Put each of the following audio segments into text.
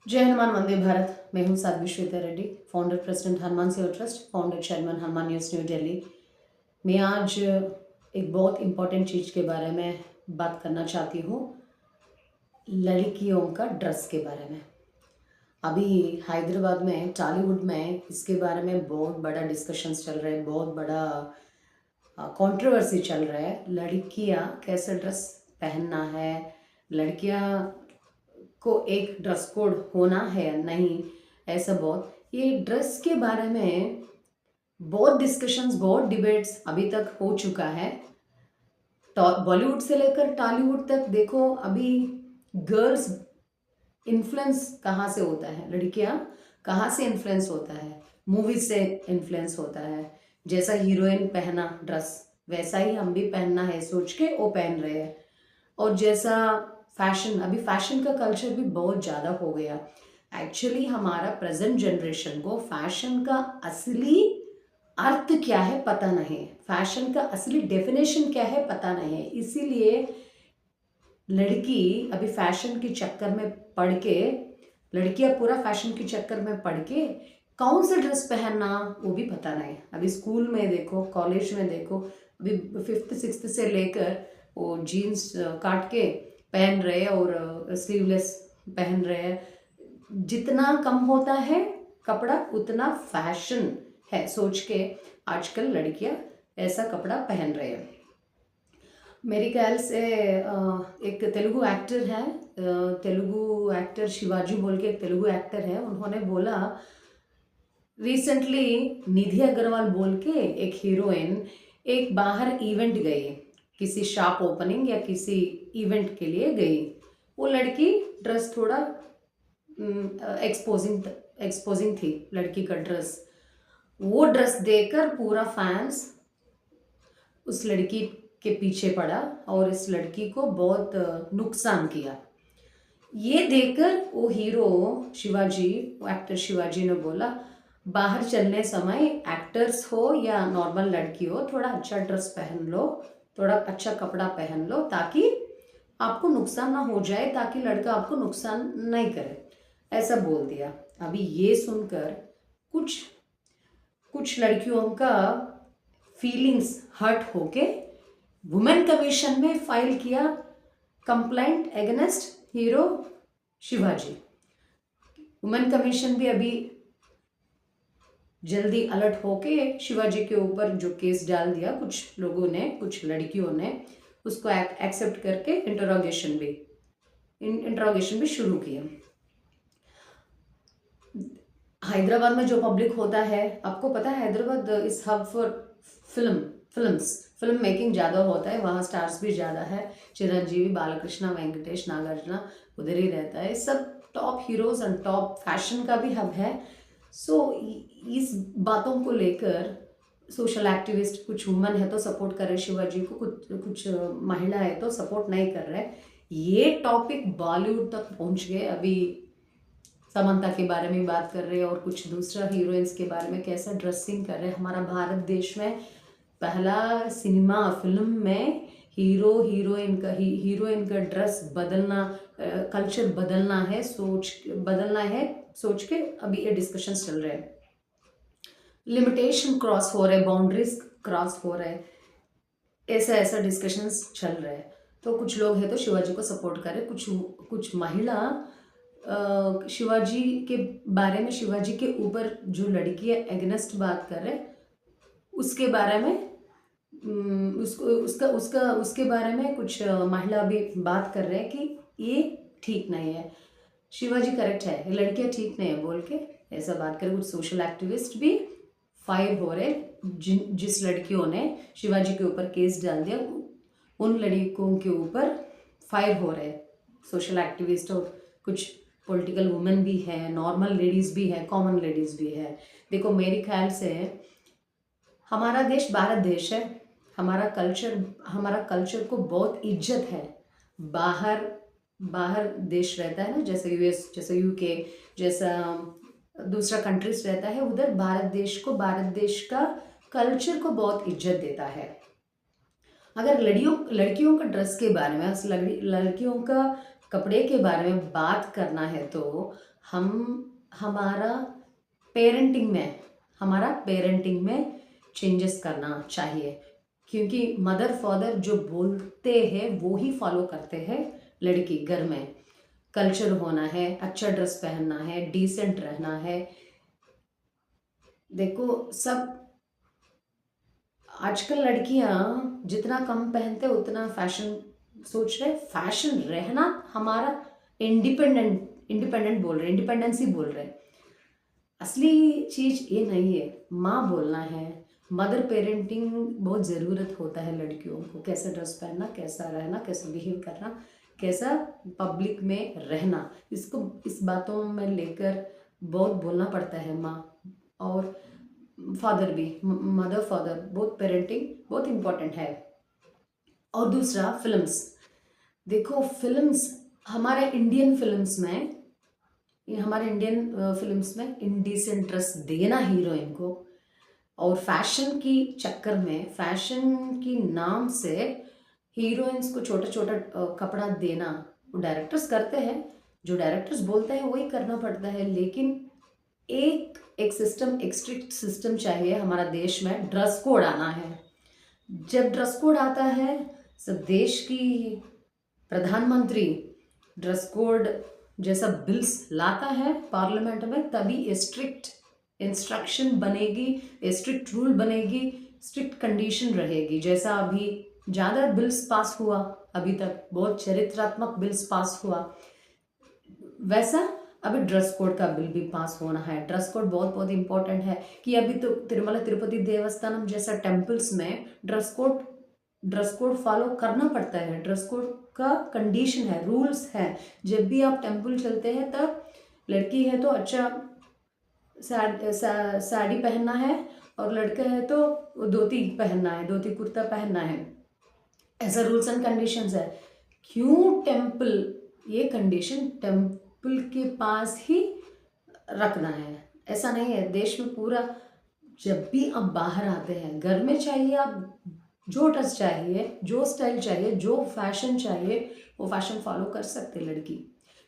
जय हनुमान वंदे भारत। मैं हूं साध्वी श्वेता रेड्डी, फाउंडर प्रेसिडेंट हनुमान सेवा trust, founder chairman Hanuman news new Delhi. मैं आज एक बहुत इम्पोर्टेंट चीज़ के बारे में बात करना चाहती हूँ, लड़कियों का ड्रेस के बारे में। अभी हैदराबाद में, टॉलीवुड में इसके बारे में बहुत बड़ा डिस्कशंस चल रहे हैं, बहुत बड़ा कंट्रोवर्सी चल रहा है। लड़कियां कैसे ड्रेस पहनना है, लड़कियां को एक ड्रेस कोड होना है या नहीं, ऐसा बहुत ये ड्रेस के बारे में बहुत डिस्कशंस, बहुत डिबेट्स अभी तक हो चुका है। बॉलीवुड से लेकर टॉलीवुड तक देखो, अभी गर्ल्स इन्फ्लुएंस कहाँ से होता है, लड़कियाँ कहाँ से इन्फ्लुएंस होता है, मूवीज से इन्फ्लुएंस होता है। जैसा हीरोइन पहना ड्रेस वैसा ही हम भी पहनना है सोच के वो पहन रहे हैं। और जैसा फैशन, अभी फैशन का कल्चर भी बहुत ज़्यादा हो गया। एक्चुअली हमारा प्रेजेंट जनरेशन को फैशन का असली अर्थ क्या है पता नहीं है, फैशन का असली डेफिनेशन क्या है पता नहीं है। इसीलिए लड़की अभी फैशन के चक्कर में पड़ के, लड़कियां पूरा फैशन के चक्कर में पड़ के कौन सा ड्रेस पहनना वो भी पता नहीं। अभी स्कूल में देखो, कॉलेज में देखो, अभी 5th 6th से लेकर वो जीन्स काट के पहन रहे और स्लीवलेस पहन रहे हैं। जितना कम होता है कपड़ा उतना फैशन है सोच के आजकल लड़कियां ऐसा कपड़ा पहन रहे हैं। मेरे ख्याल से एक तेलुगु एक्टर है, तेलुगु एक्टर शिवाजी बोल के एक तेलुगु एक्टर है, उन्होंने बोला रिसेंटली, निधि अग्रवाल बोल के एक हीरोइन एक बाहर इवेंट गई, किसी शॉप ओपनिंग या किसी इवेंट के लिए गई। वो लड़की ड्रेस थोड़ा एक्सपोजिंग एक्सपोजिंग थी, लड़की का ड्रेस। वो ड्रेस देखकर पूरा फैंस उस लड़की के पीछे पड़ा और इस लड़की को बहुत नुकसान किया। ये देखकर वो हीरो शिवाजी, वो एक्टर शिवाजी ने बोला, बाहर चलने समय एक्टर्स हो या नॉर्मल लड़की हो, थोड़ा अच्छा ड्रेस पहन लो, थोड़ा अच्छा कपड़ा पहन लो ताकि आपको नुकसान ना हो जाए, ताकि लड़का आपको नुकसान नहीं करे, ऐसा बोल दिया। अभी ये सुनकर कुछ कुछ लड़कियों का फीलिंग्स हर्ट होके वुमेन कमीशन में फाइल किया complaint against hero Shivaji. Women commission भी अभी जल्दी अलर्ट होके शिवाजी के ऊपर जो केस डाल दिया, कुछ लोगों ने, कुछ लड़कियों ने उसको एक्सेप्ट करके इंटरोगेशन भी शुरू किया। हैदराबाद में जो पब्लिक होता है, आपको पता है Hyderabad is hub for film making ज़्यादा होता है, वहाँ स्टार्स भी ज़्यादा है। चिरंजीवी, बालकृष्णा, वेंकटेश, नागार्जुना उधर ही रहता है। सब top heroes and top fashion का भी हब है। सो इस बातों को लेकर सोशल एक्टिविस्ट, कुछ वुमन है तो सपोर्ट कर रहे शिवाजी को, कुछ महिला है तो सपोर्ट नहीं कर रहे। ये टॉपिक बॉलीवुड तक पहुंच गए। अभी समंता के बारे में बात कर रहे हैं और कुछ दूसरा हीरोइंस के बारे में कैसा ड्रेसिंग कर रहे हैं। हमारा भारत देश में पहला सिनेमा फिल्म में हीरोइन का ड्रेस बदलना, कल्चर बदलना है, सोच के अभी ये डिस्कशन चल रहे हैं। लिमिटेशन क्रॉस हो रहे, बाउंड्रीज क्रॉस हो रहे, ऐसा डिस्कशंस चल रहे हैं। तो कुछ लोग हैं तो शिवाजी को सपोर्ट कर रहे, कुछ महिला शिवाजी के बारे में, शिवाजी के ऊपर जो लड़की है एगेंस्ट बात कर रहे, उसके बारे में उसके बारे में कुछ महिला भी बात कर रहे हैं कि ये ठीक नहीं है, शिवाजी करेक्ट है, लड़कियां ठीक नहीं है बोल के ऐसा बात करे। कुछ सोशल एक्टिविस्ट भी फायर हो रहे, जिस लड़कियों ने शिवाजी के ऊपर केस डाल दिया उन लड़कियों के ऊपर फायर हो रहे। सोशल एक्टिविस्ट और कुछ पॉलिटिकल वुमेन भी है, नॉर्मल लेडीज़ भी है, कॉमन लेडीज़ भी है। देखो मेरे ख्याल से हमारा देश भारत देश है, हमारा कल्चर को बहुत इज्जत है। बाहर देश रहता है ना, जैसे यूएस, जैसे यूके, जैसा दूसरा कंट्रीज रहता है, उधर भारत देश का कल्चर को बहुत इज्जत देता है। अगर लड़कियों का ड्रेस के बारे में, लड़कियों का कपड़े के बारे में बात करना है तो हम हमारा पेरेंटिंग में चेंजेस करना चाहिए, क्योंकि मदर फादर जो बोलते हैं वो ही फॉलो करते हैं। लड़की घर में कल्चर होना है, अच्छा ड्रेस पहनना है, डिसेंट रहना है। देखो सब आजकल लड़कियां जितना कम पहनते उतना फैशन सोच रहे, फैशन रहना हमारा इंडिपेंडेंट बोल रहे, इंडिपेंडेंसी बोल रहे। असली चीज ये नहीं है, माँ बोलना है। मदर पेरेंटिंग बहुत ज़रूरत होता है लड़कियों को, कैसे ड्रेस पहनना, कैसा रहना, कैसे बिहेव करना, कैसा पब्लिक में रहना, इस बातों में लेकर बहुत बोलना पड़ता है माँ और फादर भी, मदर फादर बहुत पेरेंटिंग बहुत इम्पोर्टेंट है। और दूसरा फिल्म्स, देखो फिल्म्स हमारे इंडियन फिल्म्स में इंडिसेंट ड्रेस देना हीरोइन को, और फैशन की चक्कर में, फैशन की नाम से हीरोइंस को छोटा छोटा कपड़ा देना वो डायरेक्टर्स करते हैं, जो डायरेक्टर्स बोलते हैं वही करना पड़ता है। लेकिन एक सिस्टम, एक स्ट्रिक्ट सिस्टम चाहिए हमारा देश में। ड्रेस कोड आना है, जब ड्रेस कोड आता है सब देश की प्रधानमंत्री ड्रेस कोड जैसा बिल्स लाता है पार्लियामेंट में, तभी स्ट्रिक्ट इंस्ट्रक्शन बनेगी, स्ट्रिक्ट रूल बनेगी, स्ट्रिक्ट कंडीशन रहेगी। जैसा अभी ज़्यादा बिल्स पास हुआ, अभी तक बहुत चरित्रात्मक बिल्स पास हुआ, वैसा अभी ड्रेस कोड का बिल भी पास होना है। ड्रेस कोड बहुत बहुत इंपॉर्टेंट है कि अभी तो तिरुमला तिरुपति देवस्थानम जैसा टेम्पल्स में ड्रेस कोड फॉलो करना पड़ता है। ड्रेस कोड का कंडीशन है, रूल्स है। जब भी आप टेम्पल चलते हैं तब लड़की है तो अच्छा साड़ी पहनना है, और लड़का है तो धोती पहनना है, धोती कुर्ता पहनना है। ऐसा रूल्स एंड कंडीशंस है। क्यों टेम्पल, ये कंडीशन टेम्पल के पास ही रखना है, ऐसा नहीं है देश में पूरा। जब भी आप बाहर आते हैं, घर में चाहिए आप जो ड्रेस चाहिए, जो स्टाइल चाहिए, जो फैशन चाहिए, वो फैशन फॉलो कर सकते लड़की।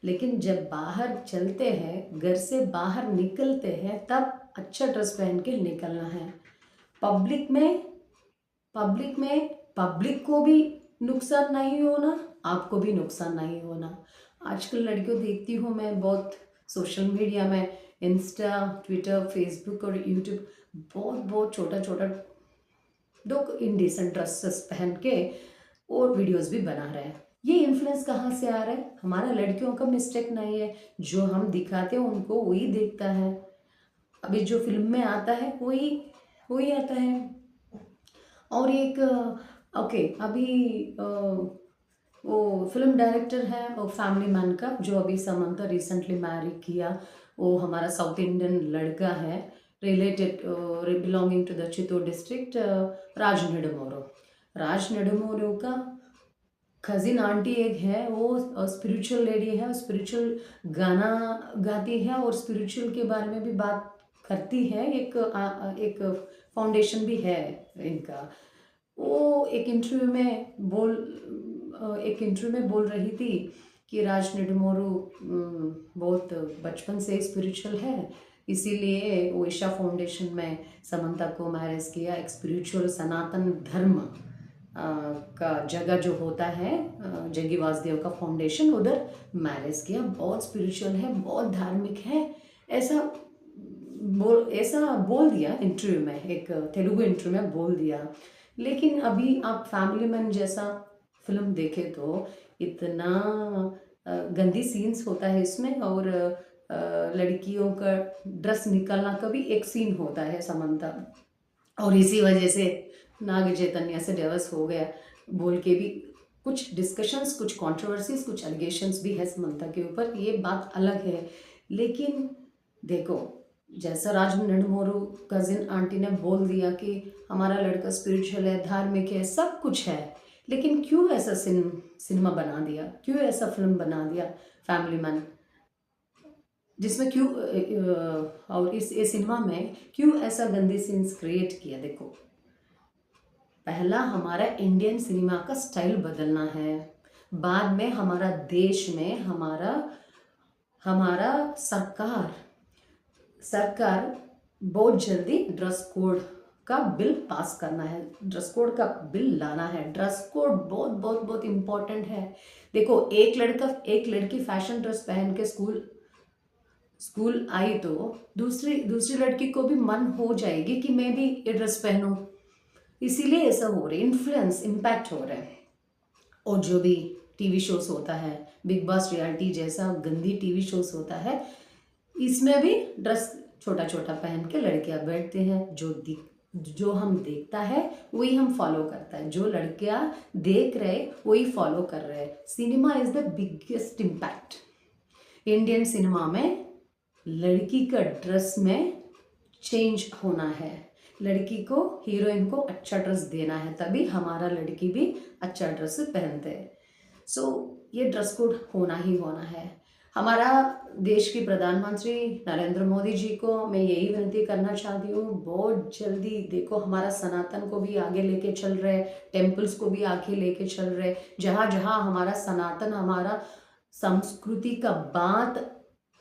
लेकिन जब बाहर चलते हैं, घर से बाहर निकलते हैं, तब अच्छा ड्रेस पहन के निकलना है। पब्लिक को भी नुकसान नहीं होना, आपको भी नुकसान नहीं होना। आजकल लड़कियों देखती हूँ मैं बहुत सोशल मीडिया में, इंस्टा, ट्विटर, फेसबुक और यूट्यूब, बहुत छोटा लोग इंडिसेंट ड्रेसेस पहन के और वीडियोस भी बना रहे हैं। ये इन्फ्लुएंस कहाँ से आ रहा है? हमारा लड़कियों का मिस्टेक नहीं है, जो हम दिखाते हैं उनको वही देखता है। अभी जो फिल्म में आता है वही आता है। और एक ओके, अभी वो फिल्म डायरेक्टर है वो फैमिली मैन का, जो अभी समंता रिसेंटली मैरी किया, वो हमारा साउथ इंडियन लड़का है, related belonging to the Chittoor district, Raj Nedumoru का कजिन आंटी एक है, वो स्पिरिचुअल लेडी है, स्पिरिचुअल गाना गाती है और स्पिरिचुअल के बारे में भी बात करती है। एक फाउंडेशन भी है इनका। वो एक इंटरव्यू में बोल रही थी कि राज नेडुमोरू बहुत बचपन से स्पिरिचुअल है, इसीलिए वो ईशा फाउंडेशन में समंता को मैरिज किया। एक स्पिरिचुअल सनातन धर्म का जगह जो होता है, जग्गी वासुदेव का फाउंडेशन, उधर मैरिज किया। बहुत स्पिरिचुअल है, बहुत धार्मिक है, ऐसा बोल दिया इंटरव्यू में, एक तेलुगु इंटरव्यू में बोल दिया। लेकिन अभी आप फैमिली मैन जैसा फिल्म देखे तो इतना गंदी सीन्स होता है इसमें, और लड़कियों का ड्रेस निकालना का भी एक सीन होता है समंता, और इसी वजह से नाग चैतन्य से डिवोर्स हो गया बोल के भी कुछ डिस्कशंस, कुछ कंट्रोवर्सीज, कुछ एलिगेशंस भी है समंता के ऊपर, ये बात अलग है। लेकिन देखो, जैसा राज नेडुमोरू कजिन आंटी ने बोल दिया कि हमारा लड़का स्पिरिचुअल है, धार्मिक है, सब कुछ है, लेकिन क्यों ऐसा सिनेमा बना दिया, क्यों ऐसा फिल्म बना दिया फैमिली मैन, जिसमें क्यों और इस सिनेमा में क्यों ऐसा गंदी सीन्स क्रिएट किया? देखो, पहला हमारा इंडियन सिनेमा का स्टाइल बदलना है, बाद में हमारा देश में हमारा हमारा सरकार बहुत जल्दी ड्रेस कोड का बिल पास करना है, ड्रेस कोड का बिल लाना है। ड्रेस कोड बहुत बहुत बहुत इम्पोर्टेंट है। देखो, एक लड़की फैशन ड्रेस पहन के स्कूल आई तो दूसरी लड़की को भी मन हो जाएगी कि मैं भी ये ड्रेस पहनूं। इसीलिए ऐसा हो रहा है, इम्पैक्ट हो रहा है। और जो भी टीवी शोज होता है, बिग बॉस रियलिटी जैसा गंदी टीवी शोज होता है, इसमें भी ड्रेस छोटा छोटा पहन के लड़कियां बैठते हैं। जो हम देखता है वही हम फॉलो करता है, जो लड़कियां देख रहे वही फॉलो कर रहे हैं। Cinema is the biggest impact. Indian cinema में लड़की का ड्रेस में चेंज होना है, लड़की को, हीरोइन को अच्छा ड्रेस देना है, तभी हमारा लड़की भी अच्छा ड्रेस पहनते हैं। सो ये ड्रेस कोड होना ही होना है। हमारा देश की प्रधानमंत्री नरेंद्र मोदी जी को मैं यही विनती करना चाहती हूँ, बहुत जल्दी देखो, हमारा सनातन को भी आगे लेके चल रहे, टेम्पल्स को भी आगे लेके चल रहे। जहाँ जहाँ हमारा सनातन, हमारा संस्कृति का बात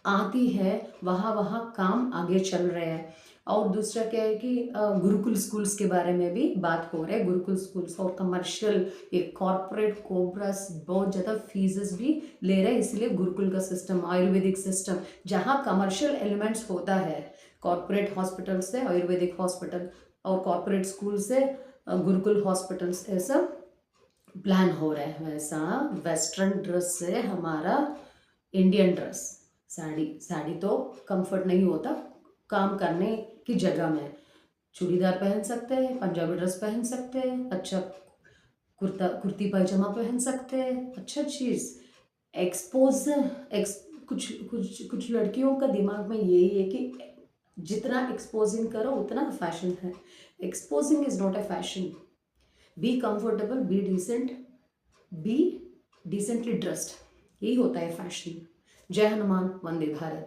आती है, वहाँ वहाँ काम आगे चल रहे हैं। और दूसरा क्या है कि गुरुकुल स्कूल्स के बारे में भी बात हो रहा है। गुरुकुल स्कूल्स और कमर्शियल, ये कॉरपोरेट कोबरास बहुत ज़्यादा फीसेस भी ले रहे हैं, इसलिए गुरुकुल का सिस्टम, आयुर्वेदिक सिस्टम, जहाँ कमर्शियल एलिमेंट्स होता है, कॉरपोरेट हॉस्पिटल से आयुर्वेदिक हॉस्पिटल और कॉरपोरेट स्कूल से गुरुकुल हॉस्पिटल्स, ऐसा प्लान हो रहा है। वैसा वेस्टर्न ड्रेस से हमारा इंडियन ड्रेस, साड़ी तो कंफर्ट नहीं होता काम करने की जगह में, चूड़ीदार पहन सकते हैं, पंजाबी ड्रेस पहन सकते हैं, अच्छा कुर्ती पायजामा पहन सकते हैं, अच्छा चीज़ कुछ लड़कियों का दिमाग में यही है कि जितना एक्सपोजिंग करो उतना फैशन है। Exposing is not a fashion. Be comfortable, be decent, be decently dressed, यही होता है फैशन। जय हनुमान, वंदे भारत।